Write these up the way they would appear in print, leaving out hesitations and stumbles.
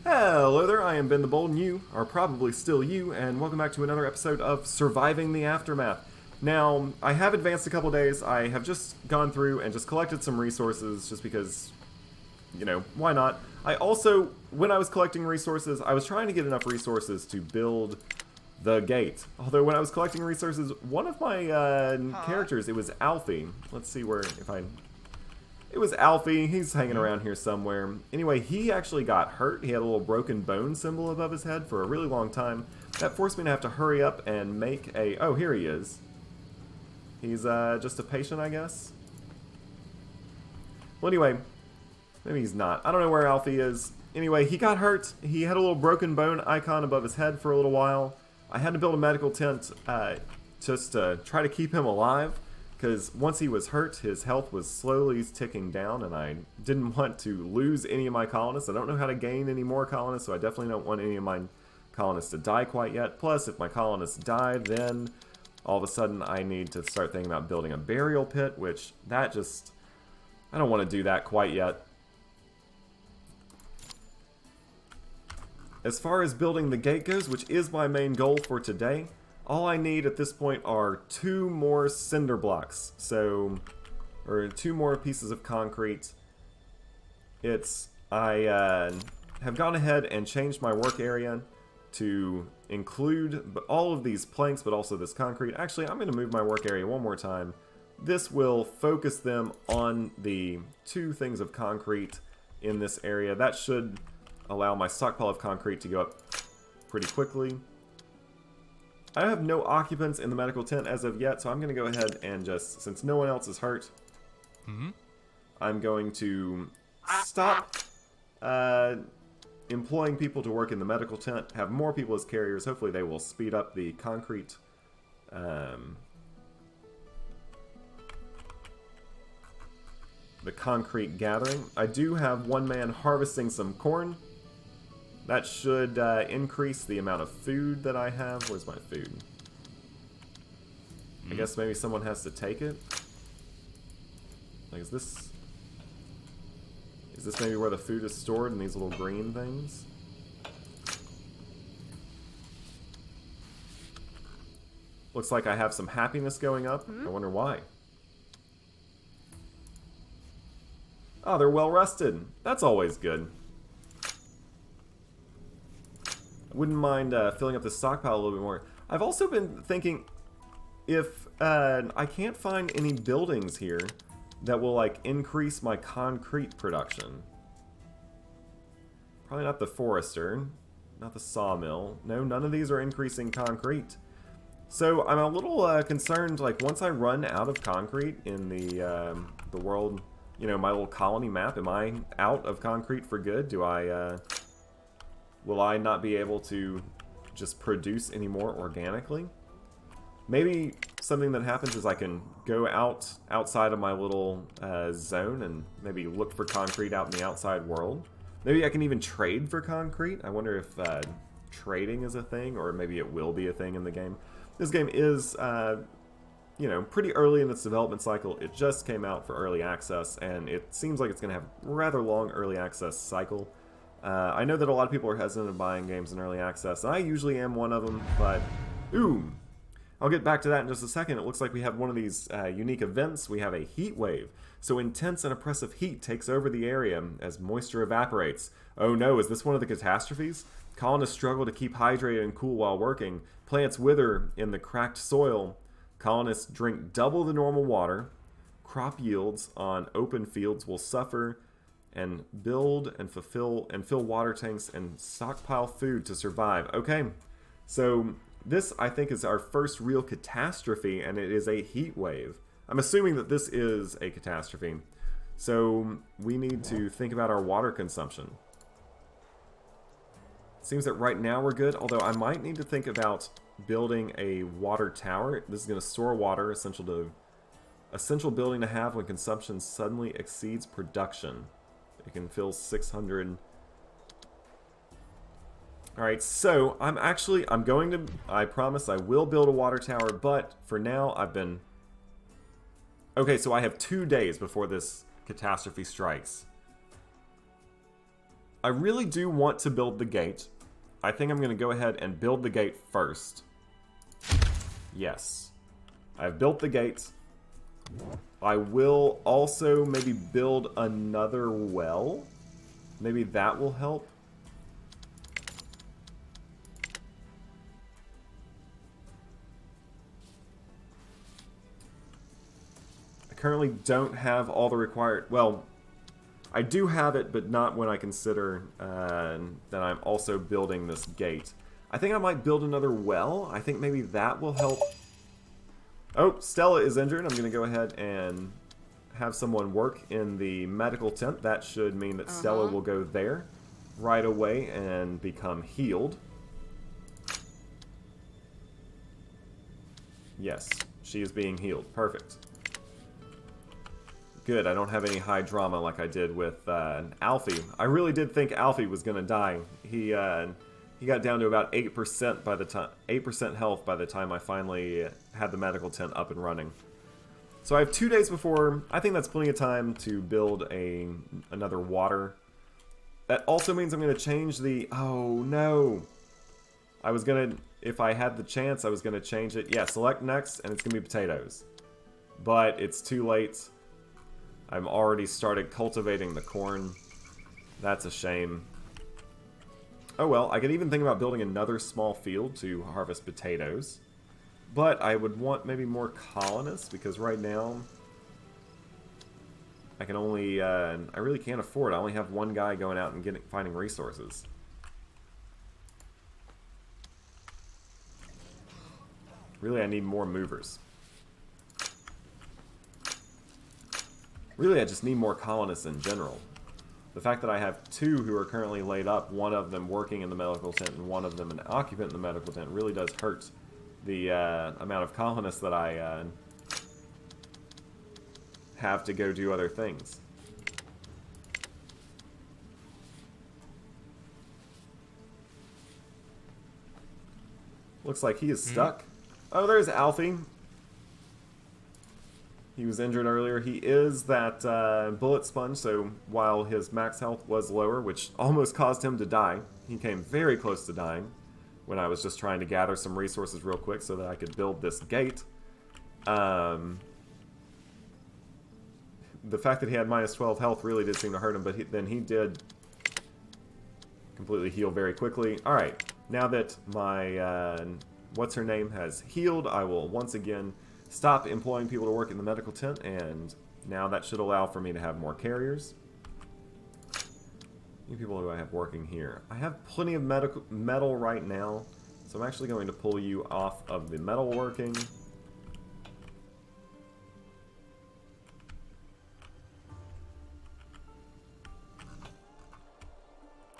Hello there, I am Ben the Bold, and you are probably still you, and welcome back to another episode of Surviving the Aftermath. Now, I have advanced a couple days. I have just gone through and just collected some resources just because, why not? I also, when I was collecting resources, I was trying to get enough resources to build the gate. Although when I was collecting resources, one of my characters, it was Alfie. Let's see where, if I... It was Alfie. He's hanging around here somewhere. Anyway, he actually got hurt. He had a little broken bone symbol above his head for a really long time. That forced me to have to hurry up and make a... Oh, here he is. He's just a patient, I guess. Well, anyway, maybe he's not. I don't know where Alfie is. Anyway, he got hurt. He had a little broken bone icon above his head for a little while. I had to build a medical tent just to try to keep him alive. Because once he was hurt, his health was slowly ticking down, and I didn't want to lose any of my colonists. I don't know how to gain any more colonists, so I definitely don't want any of my colonists to die quite yet. Plus, if my colonists die, then all of a sudden I need to start thinking about building a burial pit, which that just... I don't want to do that quite yet. As far as building the gate goes, which is my main goal for today, all I need at this point are 2 more cinder blocks, or 2 more pieces of concrete. I have gone ahead and changed my work area to include all of these planks, but also this concrete. Actually, I'm going to move my work area one more time. This will focus them on the 2 things of concrete in this area. That should allow my stockpile of concrete to go up pretty quickly. I have no occupants in the medical tent as of yet, so I'm going to go ahead and just, since no one else is hurt, I'm going to stop employing people to work in the medical tent, have more people as carriers. Hopefully they will speed up the concrete gathering. I do have one man harvesting some corn. That should increase the amount of food that I have. Where's my food? I guess maybe someone has to take it. Like, is this maybe where the food is stored in these little green things? Looks like I have some happiness going up. I wonder why. Oh, they're well rested. That's always good. Wouldn't mind filling up the stockpile a little bit more. I've also been thinking if I can't find any buildings here that will like increase my concrete production. Probably not the forester, not the sawmill. No, none of these are increasing concrete. So I'm a little concerned. Like once I run out of concrete in the world, my little colony map, am I out of concrete for good? Do I? Will I not be able to just produce any more organically? Maybe something that happens is I can go outside of my little zone and maybe look for concrete out in the outside world. Maybe I can even trade for concrete. I wonder if trading is a thing, or maybe it will be a thing in the game. This game is, pretty early in its development cycle. It just came out for early access, and it seems like it's going to have a rather long early access cycle. I know that a lot of people are hesitant to buying games in early access, and I usually am one of them, but... Ooh! I'll get back to that in just a second. It looks like we have one of these unique events. We have a heat wave. So intense and oppressive heat takes over the area as moisture evaporates. Oh no, is this one of the catastrophes? Colonists struggle to keep hydrated and cool while working. Plants wither in the cracked soil. Colonists drink double the normal water. Crop yields on open fields will suffer. And build and fill water tanks and stockpile food to survive. Okay, so this I think is our first real catastrophe, and it is a heat wave. I'm assuming that this is a catastrophe. So we need to think about our water consumption. It seems that right now we're good, although I might need to think about building a water tower. This is going to store water, essential building to have when consumption suddenly exceeds production. It can fill 600. Alright, so I promise I will build a water tower, but for now okay, so I have 2 days before this catastrophe strikes. I really do want to build the gate. I think I'm going to go ahead and build the gate first. Yes. I've built the gate. I will also maybe build another well. Maybe that will help. I currently don't have all the required... Well, I do have it, but not when I consider that I'm also building this gate. I think I might build another well. I think maybe that will help. Oh, Stella is injured. I'm going to go ahead and have someone work in the medical tent. That should mean that Stella will go there right away and become healed. Yes, she is being healed. Perfect. Good, I don't have any high drama like I did with Alfie. I really did think Alfie was going to die. He got down to about 8% by the time 8% health by the time I finally had the medical tent up and running. So I have 2 days before. I think that's plenty of time to build another water. That also means I'm going to change the... Oh, no. I was going to... If I had the chance, I was going to change it. Yeah, select next, and it's going to be potatoes. But it's too late. I've already started cultivating the corn. That's a shame. Oh well, I could even think about building another small field to harvest potatoes. But I would want maybe more colonists, because right now I can only, I really can't afford it. I only have one guy going out and finding resources. Really, I need more movers. Really, I just need more colonists in general. The fact that I have 2 who are currently laid up, one of them working in the medical tent and one of them an occupant in the medical tent, really does hurt the amount of colonists that I have to go do other things. Looks like he is stuck. Oh, there's Alfie. He was injured earlier. He is that bullet sponge, so while his max health was lower, which almost caused him to die, he came very close to dying when I was just trying to gather some resources real quick so that I could build this gate. The fact that he had minus 12 health really did seem to hurt him, but then he did completely heal very quickly. Alright, now that my what's-her-name has healed, I will once again stop employing people to work in the medical tent, and now that should allow for me to have more carriers. How many people do I have working here? I have plenty of metal right now, so I'm actually going to pull you off of the metal working.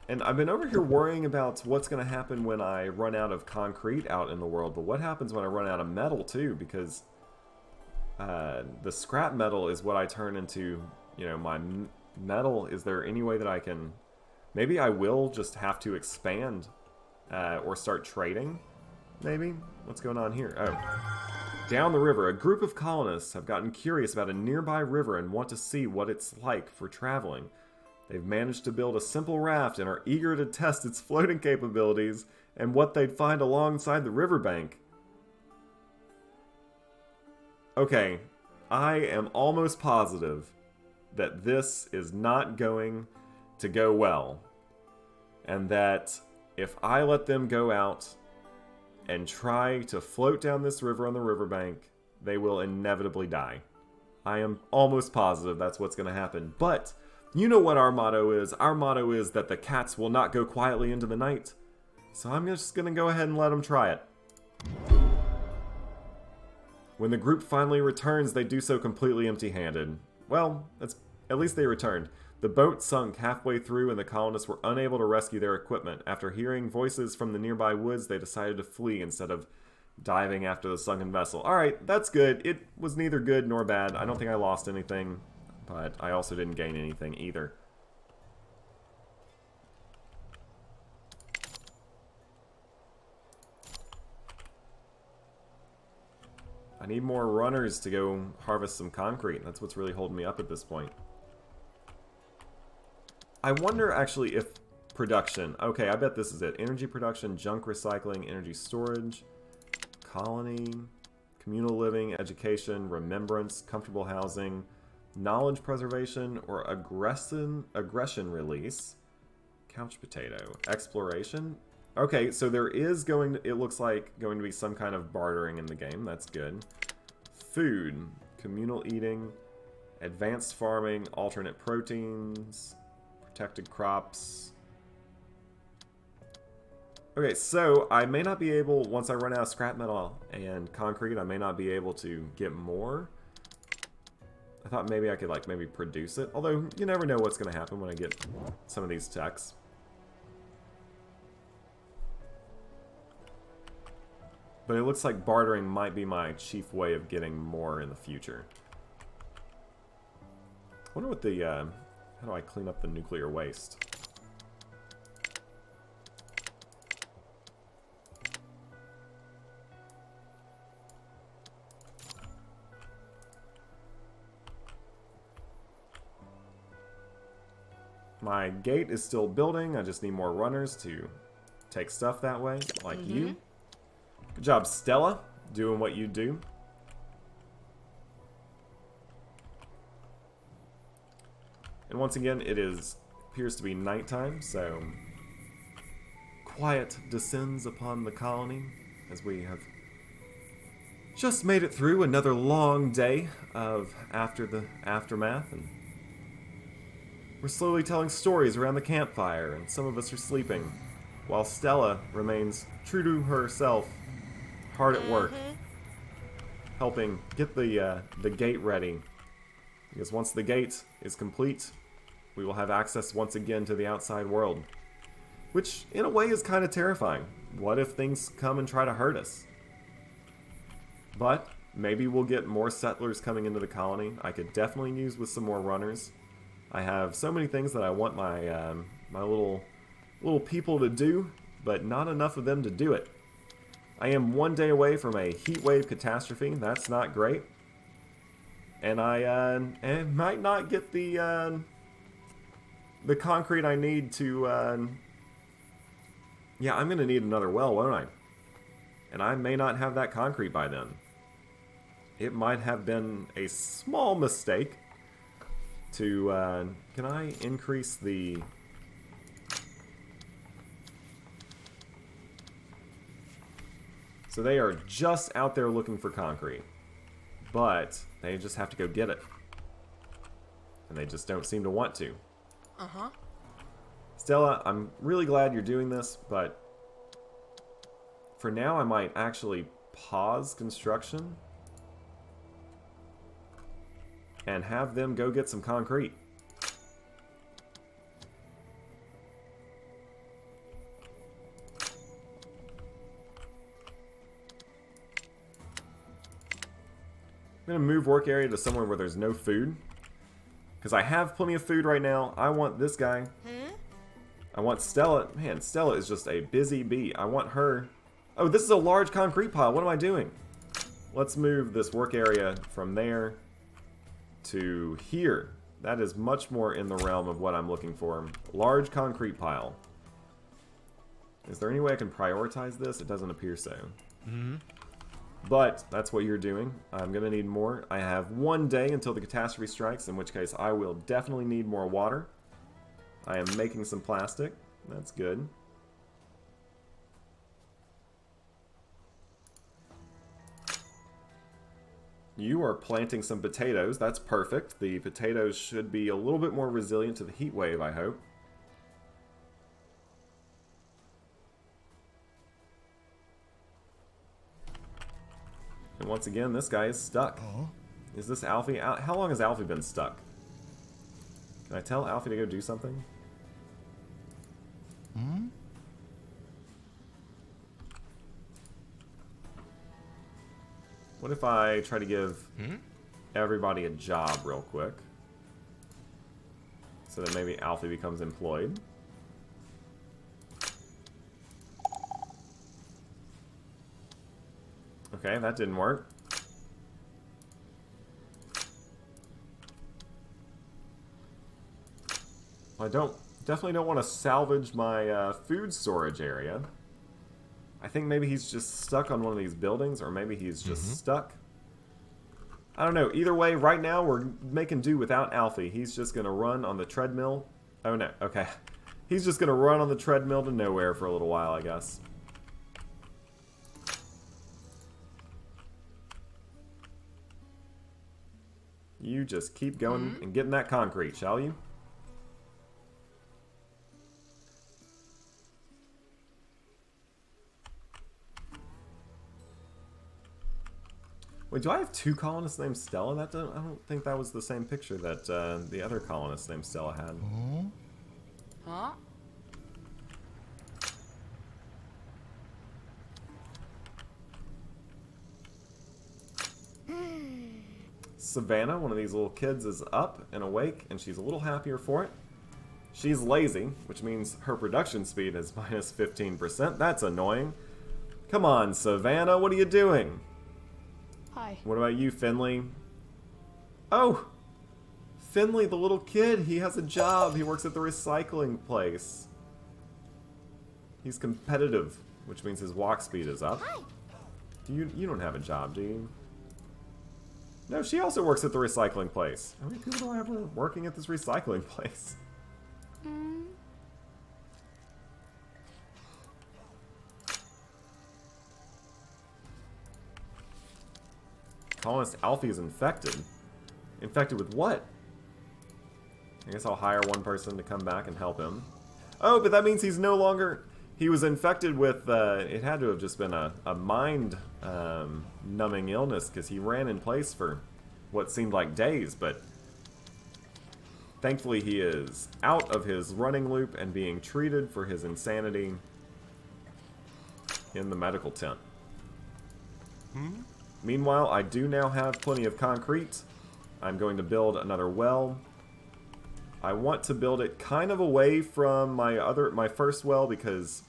And I've been over here worrying about what's going to happen when I run out of concrete out in the world, but what happens when I run out of metal too, because the scrap metal is what I turn into, you know, my metal. Is there any way that I can... Maybe I will just have to expand or start trading, maybe? What's going on here? Oh. Down the river, a group of colonists have gotten curious about a nearby river and want to see what it's like for traveling. They've managed to build a simple raft and are eager to test its floating capabilities and what they'd find alongside the riverbank. Okay, I am almost positive that this is not going to go well. And that if I let them go out and try to float down this river on the riverbank, they will inevitably die. I am almost positive that's what's going to happen. But you know what our motto is. Our motto is that the cats will not go quietly into the night. So I'm just going to go ahead and let them try it. When the group finally returns, they do so completely empty-handed. Well, at least they returned. The boat sunk halfway through and the colonists were unable to rescue their equipment. After hearing voices from the nearby woods, they decided to flee instead of diving after the sunken vessel. Alright, that's good. It was neither good nor bad. I don't think I lost anything, but I also didn't gain anything either. I need more runners to go harvest some concrete. That's what's really holding me up at this point. I wonder, actually, if production. Okay, I bet this is it. Energy production, junk recycling, energy storage, colony, communal living, education, remembrance, comfortable housing, knowledge preservation, or aggression release. Couch potato. Exploration. Okay, so there is going to, it looks like, going to be some kind of bartering in the game. That's good. Food. Communal eating. Advanced farming. Alternate proteins. Protected crops. Okay, so I may not be able, once I run out of scrap metal and concrete, I may not be able to get more. I thought maybe I could, like, maybe produce it. Although, you never know what's going to happen when I get some of these techs. But it looks like bartering might be my chief way of getting more in the future. I wonder what the, how do I clean up the nuclear waste? My gate is still building. I just need more runners to take stuff that way, like you. Good job, Stella, doing what you do. And once again, it appears to be nighttime, so quiet descends upon the colony as we have just made it through another long day of after the aftermath, and we're slowly telling stories around the campfire, and some of us are sleeping, while Stella remains true to herself, hard at work, helping get the gate ready. Because once the gate is complete, we will have access once again to the outside world. Which, in a way, is kind of terrifying. What if things come and try to hurt us? But maybe we'll get more settlers coming into the colony. I could definitely use with some more runners. I have so many things that I want my my little people to do, but not enough of them to do it. I am one day away from a heat wave catastrophe. That's not great. And I might not get the concrete I need to... yeah, I'm going to need another well, won't I? And I may not have that concrete by then. It might have been a small mistake to... can I increase the... So they are just out there looking for concrete. But they just have to go get it. And they just don't seem to want to. Uh-huh. Stella, I'm really glad you're doing this, but for now I might actually pause construction and have them go get some concrete. I'm going to move work area to somewhere where there's no food. Because I have plenty of food right now. I want this guy. I want Stella. Man, Stella is just a busy bee. I want her. Oh, this is a large concrete pile. What am I doing? Let's move this work area from there to here. That is much more in the realm of what I'm looking for. Large concrete pile. Is there any way I can prioritize this? It doesn't appear so. But that's what you're doing. I'm going to need more. I have one day until the catastrophe strikes, in which case I will definitely need more water. I am making some plastic. That's good. You are planting some potatoes. That's perfect. The potatoes should be a little bit more resilient to the heat wave, I hope. And once again, this guy is stuck. Is this Alfie? How long has Alfie been stuck? Can I tell Alfie to go do something? What if I try to give everybody a job real quick? So that maybe Alfie becomes employed. Okay, that didn't work. Well, I don't definitely don't want to salvage my food storage area. I think maybe he's just stuck on one of these buildings, or maybe he's just stuck. I don't know. Either way, right now we're making do without Alfie. He's just going to run on the treadmill. Oh, no. Okay. He's just going to run on the treadmill to nowhere for a little while, I guess. You just keep going and getting that concrete, shall you? Wait, do I have two colonists named Stella? I don't think that was the same picture that the other colonist named Stella had. Huh? Savannah, one of these little kids, is up and awake, and she's a little happier for it. She's lazy, which means her production speed is minus 15%. That's annoying. Come on, Savannah, what are you doing? Hi. What about you, Finley? Oh! Finley, the little kid, he has a job. He works at the recycling place. He's competitive, which means his walk speed is up. Hi. You don't have a job, do you? No, she also works at the recycling place. How many people do I have working at this recycling place? Colonist Alfie is infected. Infected with what? I guess I'll hire one person to come back and help him. Oh, but that means he's no longer... He was infected with... it had to have just been a mind numbing illness, because he ran in place for what seemed like days, but... Thankfully he is out of his running loop and being treated for his insanity in the medical tent. Meanwhile, I do now have plenty of concrete. I'm going to build another well. I want to build it kind of away from my first well, because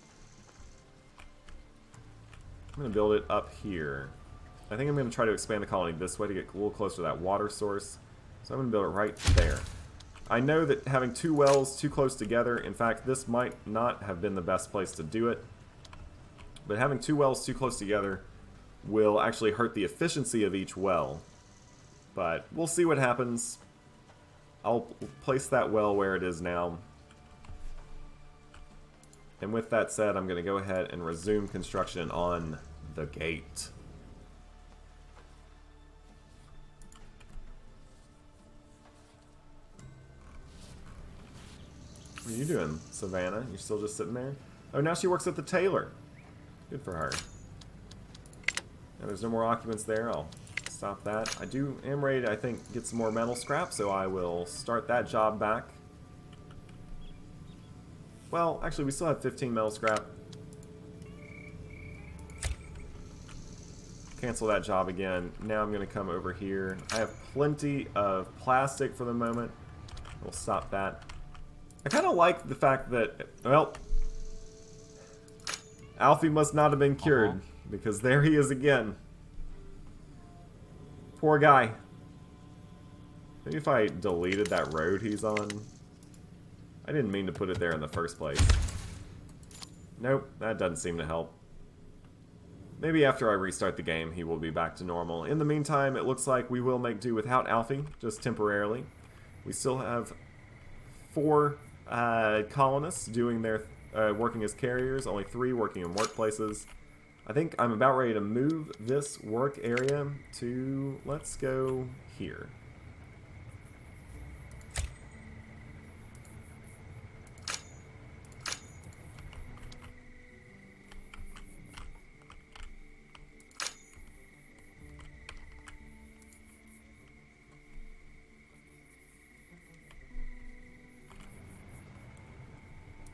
I'm going to build it up here. I think I'm going to try to expand the colony this way to get a little closer to that water source. So I'm going to build it right there. I know that having two wells too close together, in fact, this might not have been the best place to do it, but having two wells too close together will actually hurt the efficiency of each well. But we'll see what happens. I'll place that well where it is now. And with that said, I'm going to go ahead and resume construction on the gate. What are you doing, Savannah? You're still just sitting there? Oh, now she works at the tailor. Good for her. Now there's no more occupants there. I'll stop that. I am ready to, I think, get some more metal scrap, so I will start that job back. Well, actually, we still have 15 metal scrap. Cancel that job again. Now I'm going to come over here. I have plenty of plastic for the moment. We'll stop that. I kind of like the fact that, well, Alfie must not have been cured, because there he is again. Poor guy. Maybe if I deleted that road he's on. I didn't mean to put it there in the first place. Nope, that doesn't seem to help. Maybe after I restart the game, he will be back to normal. In the meantime, it looks like we will make do without Alfie, just temporarily. We still have 4 colonists doing their working as carriers, only 3 working in workplaces. I think I'm about ready to move this work area to, let's go here.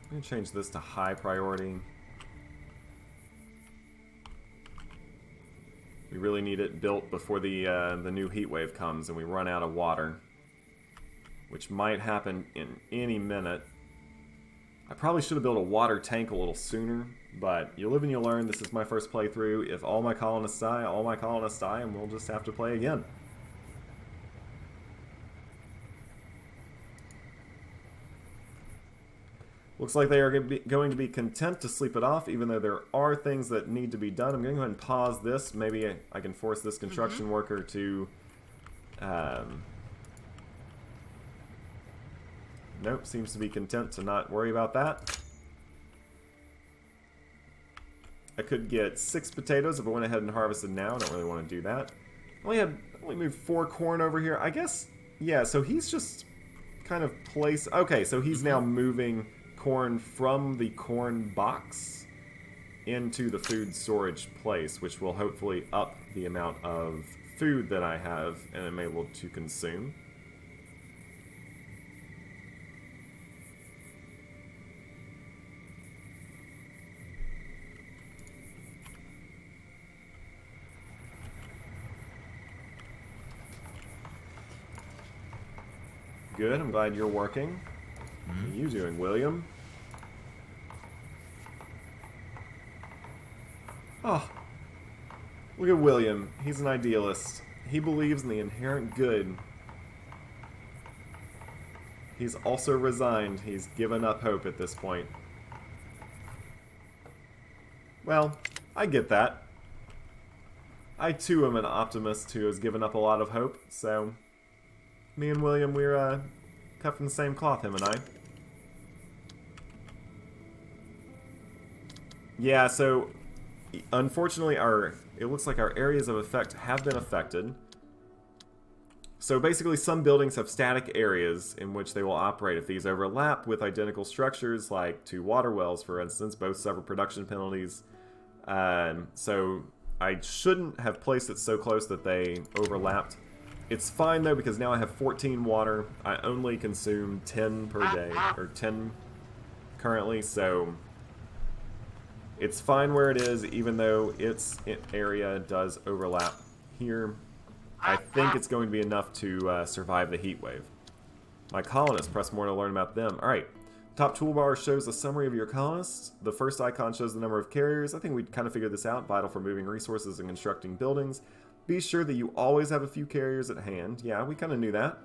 I'm going to change this to high priority. We really need it built before the new heat wave comes and we run out of water, which might happen in any minute. I probably should have built a water tank a little sooner, but you live and you learn. This is my first playthrough. If all my colonists die, all my colonists die, and we'll just have to play again. Looks like they are going to be content to sleep it off, even though there are things that need to be done. I'm going to go ahead and pause this. Maybe I can force this construction worker to... Nope, seems to be content to not worry about that. I could get 6 potatoes if I went ahead and harvested now. I don't really want to do that. I only moved 4 corn over here. I guess, yeah, so he's just kind of placed... Okay, so he's now moving corn from the corn box into the food storage place, which will hopefully up the amount of food that I have and am able to consume. Good, I'm glad you're working. What are you doing, William? Oh, look at William. He's an idealist. He believes in the inherent good. He's also resigned. He's given up hope at this point. Well, I get that. I too am an optimist who has given up a lot of hope, so... Me and William, we're cut from the same cloth, him and I. Yeah, so unfortunately it looks like our areas of effect have been affected. So basically some buildings have static areas in which they will operate. If these overlap with identical structures, like 2 water wells, for instance, both suffer production penalties. So I shouldn't have placed it so close that they overlapped. It's fine though, because now I have 14 water. I only consume 10 per day, or 10 currently, so it's fine where it is, even though its area does overlap here. I think it's going to be enough to survive the heat wave. My colonists, press more to learn about them. Alright, top toolbar shows a summary of your colonists. The first icon shows the number of carriers. I think we kind of figured this out, vital for moving resources and constructing buildings. Be sure that you always have a few carriers at hand. Yeah, we kind of knew that.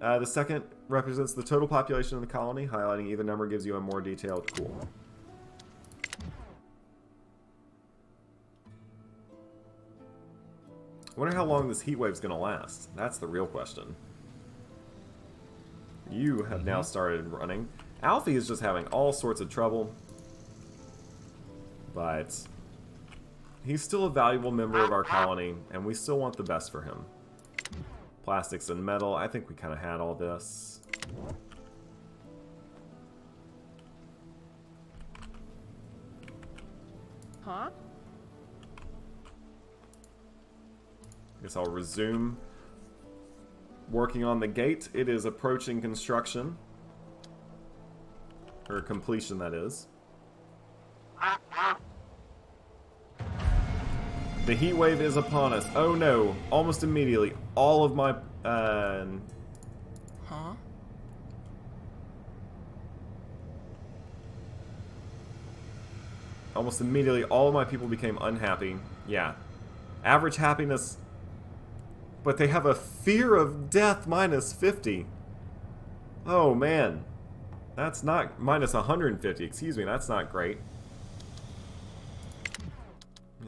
The second represents the total population of the colony. Highlighting either number gives you a more detailed cool. I wonder how long this heat wave's going to last. That's the real question. You have now started running. Alfie is just having all sorts of trouble. But... he's still a valuable member of our colony, and we still want the best for him. Plastics and metal, I think we kind of had all this. Huh? Guess I'll resume working on the gate. It is approaching construction. Or completion, that is. The heat wave is upon us. Oh no. Almost immediately, all of my... Huh? Almost immediately, all of my people became unhappy. Yeah. Average happiness... But they have a fear of death minus 50. Oh man. That's not... minus 150, excuse me. That's not great.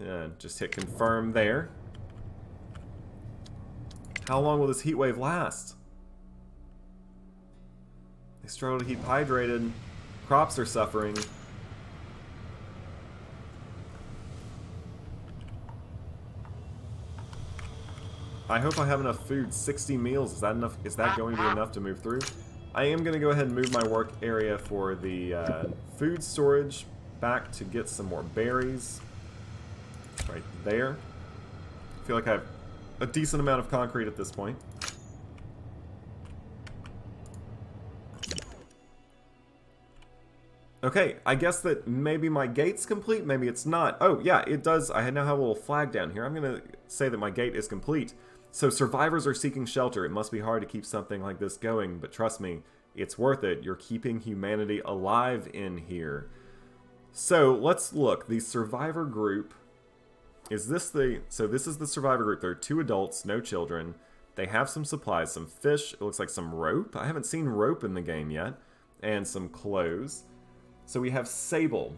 Yeah, just hit confirm there. How long will this heat wave last? They struggle to keep hydrated. Crops are suffering. I hope I have enough food. 60 meals. Is that enough? Is that going to be enough to move through? I am going to go ahead and move my work area for the food storage back to get some more berries. Right there. I feel like I have a decent amount of concrete at this point. Okay, I guess that maybe my gate's complete, maybe it's not. Oh, yeah, it does. I now have a little flag down here. I'm going to say that my gate is complete. So survivors are seeking shelter. It must be hard to keep something like this going, but trust me, it's worth it. You're keeping humanity alive in here. So let's look. The survivor group... Is this the... So this is the survivor group. There are 2 adults, no children. They have some supplies, some fish. It looks like some rope. I haven't seen rope in the game yet. And some clothes. So we have Sable.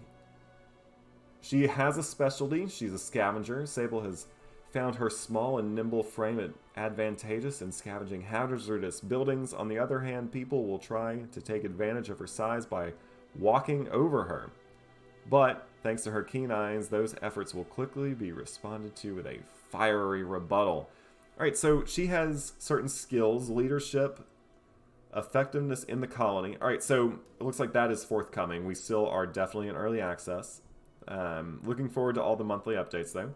She has a specialty. She's a scavenger. Sable has found her small and nimble frame advantageous in scavenging hazardous buildings. On the other hand, people will try to take advantage of her size by walking over her. But, thanks to her keen eyes, those efforts will quickly be responded to with a fiery rebuttal. Alright, so she has certain skills, leadership, effectiveness in the colony. Alright, so it looks like that is forthcoming. We still are definitely in early access. Looking forward to all the monthly updates, though.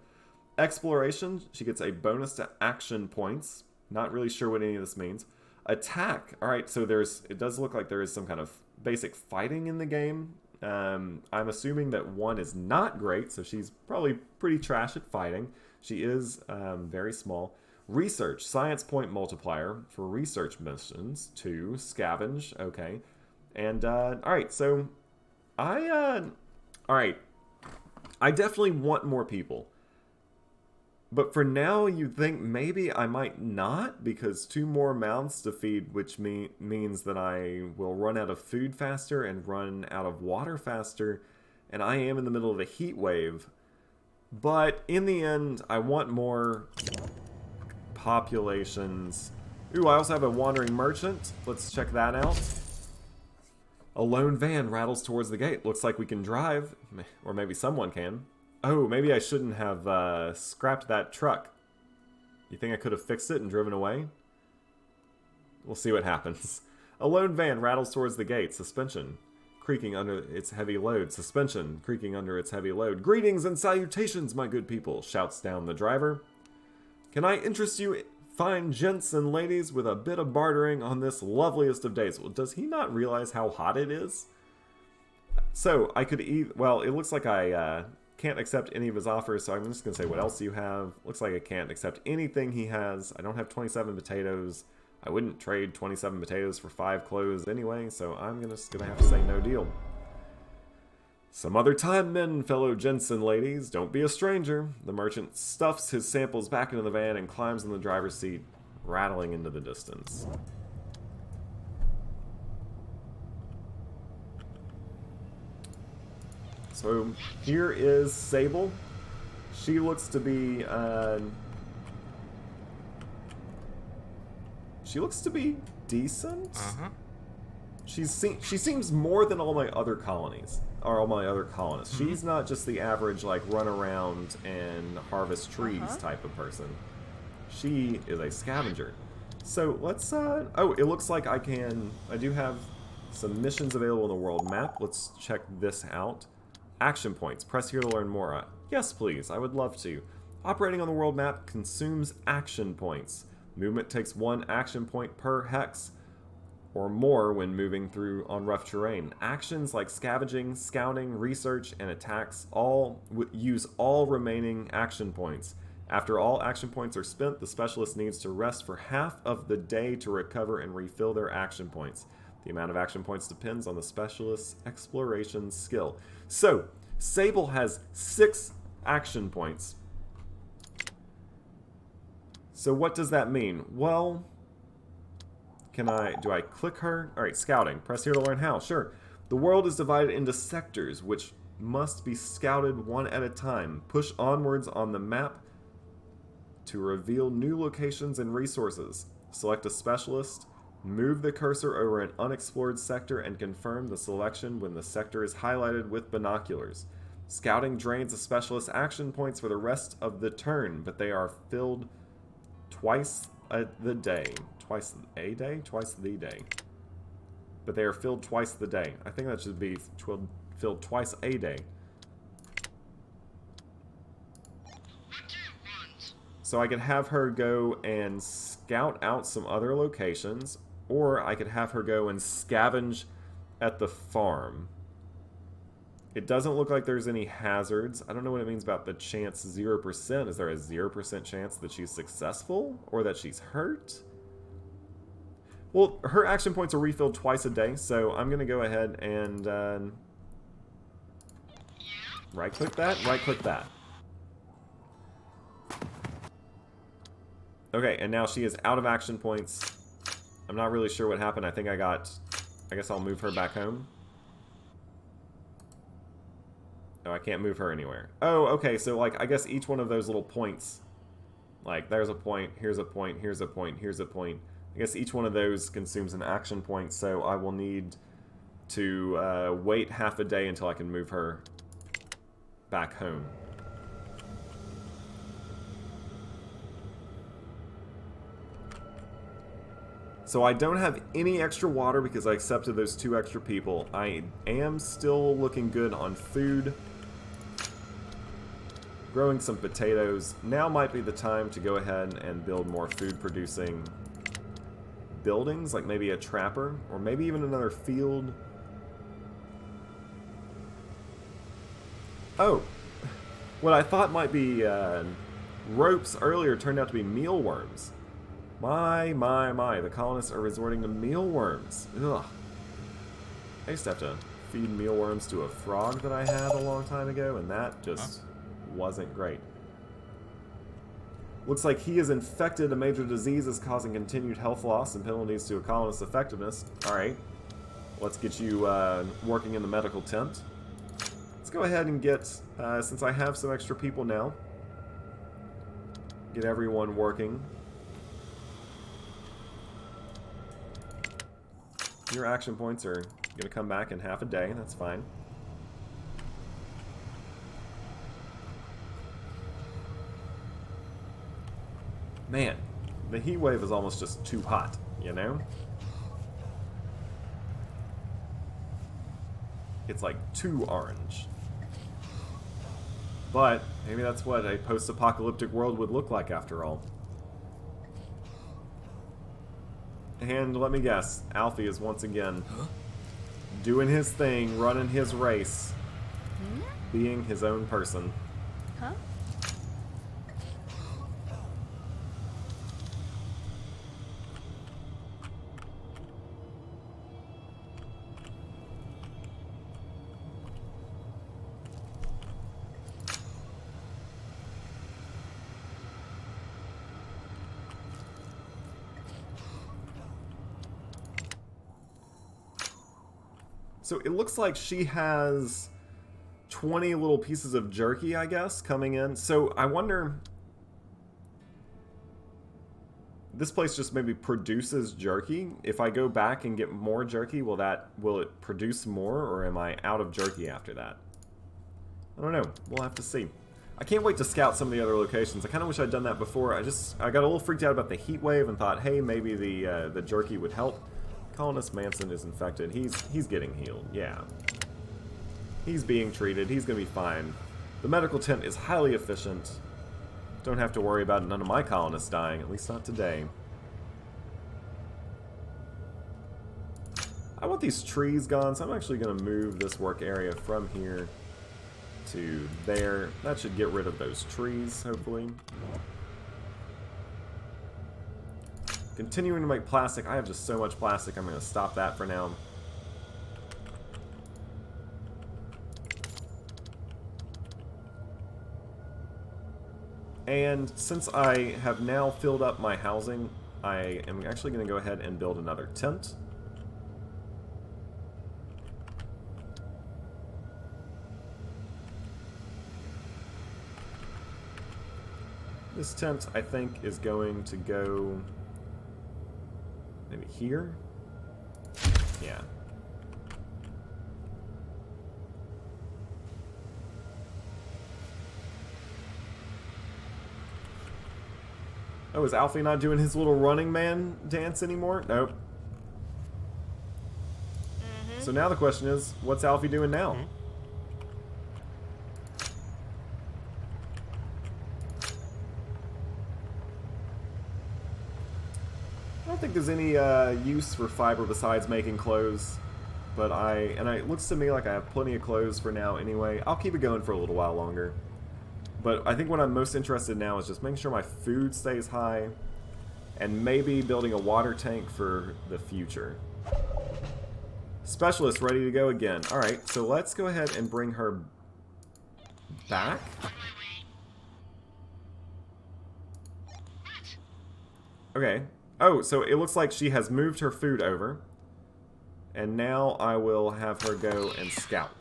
Exploration, she gets a bonus to action points. Not really sure what any of this means. Attack, alright, so it does look like there is some kind of basic fighting in the game. I'm assuming that 1 is not great, so she's probably pretty trash at fighting. She is very small. Research, science point multiplier for research missions. 2, scavenge, okay. And, alright, so alright. I definitely want more people. But for now, you'd think maybe I might not, because 2 more mouths to feed, which means that I will run out of food faster and run out of water faster, and I am in the middle of a heat wave. But in the end, I want more populations. Ooh, I also have a wandering merchant. Let's check that out. A lone van rattles towards the gate. Looks like we can drive, or maybe someone can. Oh, maybe I shouldn't have scrapped that truck. You think I could have fixed it and driven away? We'll see what happens. A lone van rattles towards the gate. Suspension creaking under its heavy load. Suspension creaking under its heavy load. Greetings and salutations, my good people, shouts down the driver. Can I interest you fine gents and ladies with a bit of bartering on this loveliest of days? Well, does he not realize how hot it is? So, I could eat... Well, it looks like I... can't accept any of his offers, so I'm just going to say, what else do you have? Looks like I can't accept anything he has. I don't have 27 potatoes. I wouldn't trade 27 potatoes for 5 clothes anyway, so I'm just going to have to say no deal. Some other time, men, fellow gents and ladies. Don't be a stranger. The merchant stuffs his samples back into the van and climbs in the driver's seat, rattling into the distance. So here is Sable. She looks to be decent. She seems more than all my other colonies, or all my other colonists. She's not just the average like run around and harvest trees type of person. She is a scavenger. So let's oh, it looks like I do have some missions available in the world map. Let's check this out. Action points. Press here to learn more. Yes, please. I would love to. Operating on the world map consumes action points. Movement takes 1 action point per hex or more when moving through on rough terrain. Actions like scavenging, scouting, research, and attacks all use all remaining action points. After all action points are spent, the specialist needs to rest for half of the day to recover and refill their action points. The amount of action points depends on the specialist's exploration skill. So, Sable has 6 action points. So what does that mean? Well, do I click her? Alright, scouting. Press here to learn how. Sure. The world is divided into sectors, which must be scouted one at a time. Push onwards on the map to reveal new locations and resources. Select a specialist. Move the cursor over an unexplored sector and confirm the selection when the sector is highlighted with binoculars. Scouting drains a specialist's action points for the rest of the turn, but they are filled twice the day. Twice a day? Twice the day. But they are filled twice the day. I think that should be filled twice a day. So I could have her go and scout out some other locations, or I could have her go and scavenge at the farm. It doesn't look like there's any hazards. I don't know what it means about the chance 0%. Is there a 0% chance that she's successful or that she's hurt? Well, her action points are refilled twice a day, so I'm going to go ahead and right-click that, right-click that. Okay, and now she is out of action points. I'm not really sure what happened. I guess I'll move her back home. Oh, I can't move her anywhere. Oh, okay, so, like, I guess each one of those little points, like, there's a point, here's a point, here's a point, here's a point. I guess each one of those consumes an action point, so I will need to wait half a day until I can move her back home. So I don't have any extra water because I accepted those 2 extra people. I am still looking good on food. Growing some potatoes. Now might be the time to go ahead and build more food-producing buildings, like maybe a trapper, or maybe even another field. Oh, what I thought might be ropes earlier turned out to be mealworms. My, the colonists are resorting to mealworms. Ugh. I used to have to feed mealworms to a frog that I had a long time ago, and that just wasn't great. Looks like he is infected. A major disease is causing continued health loss and penalties to a colonist's effectiveness. Alright. Let's get you working in the medical tent. Let's go ahead and get, since I have some extra people now, get everyone working. Your action points are going to come back in half a day. That's fine. Man, the heat wave is almost just too hot, you know? It's like too orange. But maybe that's what a post-apocalyptic world would look like after all. And let me guess, Alfie is once again doing his thing, running his race, being his own person. Huh? So it looks like she has 20 little pieces of jerky, I guess, coming in. So I wonder... This place just maybe produces jerky. If I go back and get more jerky, will it produce more, or am I out of jerky after that? I don't know. We'll have to see. I can't wait to scout some of the other locations. I kind of wish I'd done that before. I got a little freaked out about the heat wave and thought, hey, maybe the jerky would help. Colonist Manson is infected. He's getting healed. Yeah. He's being treated. He's going to be fine. The medical tent is highly efficient. Don't have to worry about none of my colonists dying, at least not today. I want these trees gone, so I'm actually going to move this work area from here to there. That should get rid of those trees, hopefully. Continuing to make plastic. I have just so much plastic, I'm going to stop that for now. And since I have now filled up my housing, I am actually going to go ahead and build another tent. This tent, I think, is going to go... maybe here? Yeah. Oh, is Alfie not doing his little running man dance anymore? Nope. So now the question is, what's Alfie doing now? I don't think there's any use for fiber besides making clothes, but it looks to me like I have plenty of clothes for now anyway. I'll keep it going for a little while longer. But I think what I'm most interested in now is just making sure my food stays high, and maybe building a water tank for the future. Specialist ready to go again. Alright, so let's go ahead and bring her back. Okay. Oh, so it looks like she has moved her food over. And now I will have her go and scout.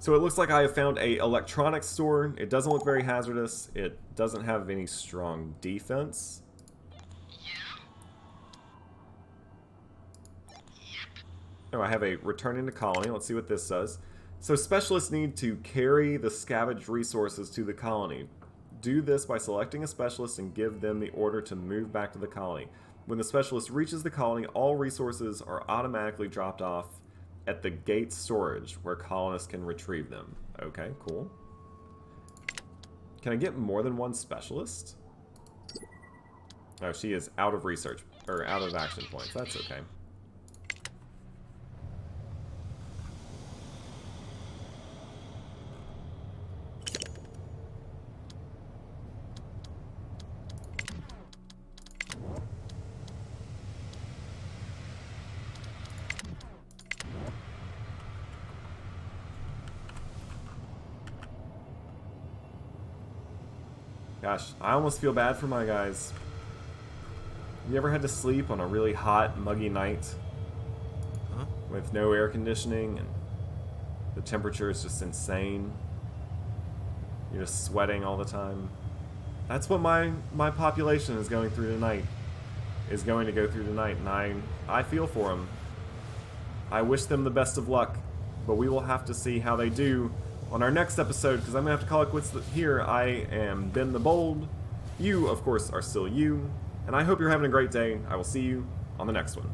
So it looks like I have found a electronics store. It doesn't look very hazardous. It doesn't have any strong defense. Oh, I have a returning to colony. Let's see what this says. So specialists need to carry the scavenged resources to the colony. Do this by selecting a specialist and give them the order to move back to the colony. When the specialist reaches the colony, all resources are automatically dropped off at the gate storage, where colonists can retrieve them. Okay, cool. Can I get more than one specialist? Oh, she is out of research, or out of action points. That's okay. Gosh, I almost feel bad for my guys. You ever had to sleep on a really hot, muggy night? Huh? With no air conditioning and the temperature is just insane? You're just sweating all the time? That's what my population is going through tonight. Is going to go through tonight, and I feel for them. I wish them the best of luck, but we will have to see how they do on our next episode, because I'm going to have to call it quits here. I am Ben the Bold. You, of course, are still you. And I hope you're having a great day. I will see you on the next one.